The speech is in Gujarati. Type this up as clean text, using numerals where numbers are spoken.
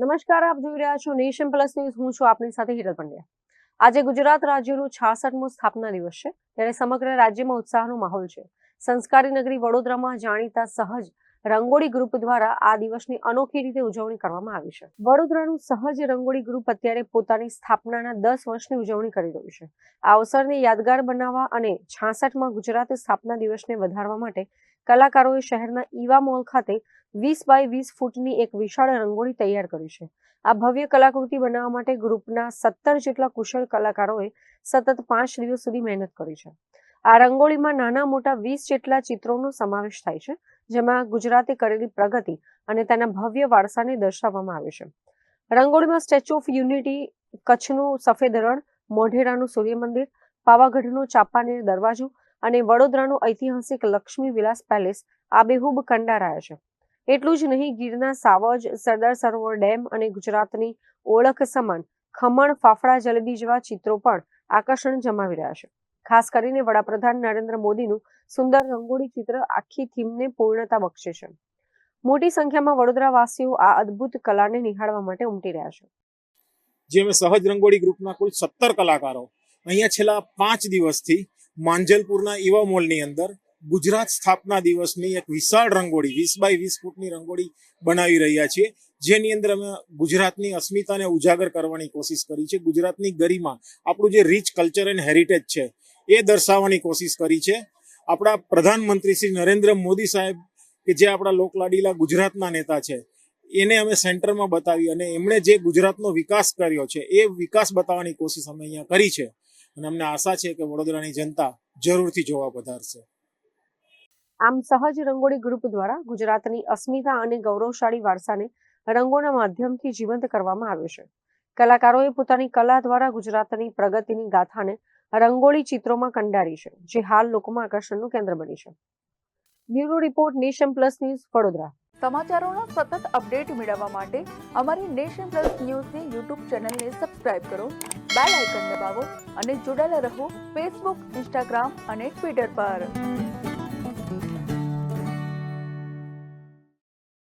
નમસ્કાર, આપ જોઈ રહ્યા છો નેશન પ્લસ ન્યૂઝ. હું છું આપની સાથે હિરલ પંડ્યા. આજે ગુજરાત રાજ્યનો 66મો સ્થાપના દિવસ છે, ત્યારે સમગ્ર રાજ્યમાં ઉત્સાહનો માહોલ છે. સંસ્કારી નગરી વડોદરામાં જાણીતા સહજ રંગોળી ગ્રુપ દ્વારા આ દિવસની અનોખી રીતે ઉજવણી કરવામાં આવી છે. વડોદરાનું સહજ રંગોળી ગ્રુપ અત્યારે પોતાની સ્થાપનાના 10 વર્ષની ઉજવણી કરી રહ્યું છે. આ અવસરને યાદગાર બનાવવા અને 66માં ગુજરાત સ્થાપના દિવસને વધારવા માટે કલાકારોએ શહેરના ઈવા મોલ ખાતે 20 બાય 20 ફૂટની એક વિશાળ રંગોળી તૈયાર કરી છે. આ ભવ્ય કલાકૃતિ બનાવવા માટે ગ્રુપના 17 જેટલા કુશળ કલાકારોએ સતત 5 દિવસ સુધી મહેનત કરી છે. આ રંગોળીમાં નાના મોટા 20 જેટલા ચિત્રોનો સમાવેશ થાય છે, જેમાં ગુજરાતે કરેલી પ્રગતિ અને તેના ભવ્ય વારસાને દર્શાવવામાં આવે છે. રંગોળીમાં સ્ટેચ્યુ ઓફ યુનિટી, કચ્છનું સફેદ રણ, મોઢેરાનું સૂર્ય મંદિર, પાવાગઢનો ચાંપાનેર દરવાજો અને વડોદરાનો ઐતિહાસિક લક્ષ્મી વિલાસ પેલેસ આબેહૂબ કંડારાયા છે. એટલું જ નહીં, ગીરના સાવજ, સરદાર સરોવર ડેમ અને ગુજરાતની ઓળખ સમાન ખમણ, ફાફડા, જલેબી જેવા ચિત્રો પણ આકર્ષણ જમાવી રહ્યા છે. ખાસ કરીને વડાપ્રધાન નરેન્દ્ર મોદીનું સુંદર રંગોળી ચિત્ર આખી થીમને પૂર્ણતા બક્ષે છે. મોટી સંખ્યામાં વડોદરાવાસીઓ આ અદ્ભુત કલાને નિહાળવા માટે ઉમટી રહ્યા છે. જે અમે સહજ રંગોળી ગ્રુપના કુલ 17 કલાકારો અહીંયા છેલ્લા 5 દિવસથી માંજલપુરના ઈવા મોલની અંદર ગુજરાત સ્થાપના દિવસની એક વિશાળ રંગોળી 20 બાય 20 ફૂટની રંગોળી બનાવી રહ્યા છીએ, જેની અંદર અમે ગુજરાતની અસ્મિતાને ઉજાગર કરવાની કોશિશ કરી છે. ગુજરાતની ગરિમા, આપણું જે રીચ કલ્ચર એન્ડ હેરિટેજ છે એ દર્શાવવાની કોશિશ કરી છે. આપણા પ્રધાનમંત્રી શ્રી નરેન્દ્ર મોદી સાહેબ, કે જે આપણા લોકલાડીલા ગુજરાતના નેતા છે, એને અમે સેન્ટરમાં બતાવી અને એમણે જે ગુજરાતનો વિકાસ કર્યો છે એ વિકાસ બતાવવાની કોશિશ અમે અહીંયા કરી છે. અને અમને આશા છે કે વડોદરાની જનતા જરૂરથી જોવા પધારશે. આમ સહજ રંગોળી ગ્રુપ દ્વારા ગુજરાતની અસ્મિતા અને ગૌરવશાળી વારસાને રંગોના માધ્યમથી જીવંત કરવામાં આવ્યો છે. કલાકારોએ પોતાની કલા દ્વારા ગુજરાતની પ્રગતિની ગાથાને રંગોળી ચિત્રોમાં કંડારી છે, જે હાલ લોકોમાં આકર્ષણનું કેન્દ્ર બની છે. Bureau report, nation plus news, Vadodara. સમાચારોનો સતત અપડેટ મેળવવા માટે અમારી નેશન પ્લસ ન્યૂઝની યુટ્યુબ ચેનલને સબસ્ક્રાઇબ કરો, બેલ આઇકન દબાવો અને જોડાયેલા રહો ફેસબુક, ઇન્સ્ટાગ્રામ અને ટ્વિટર પર.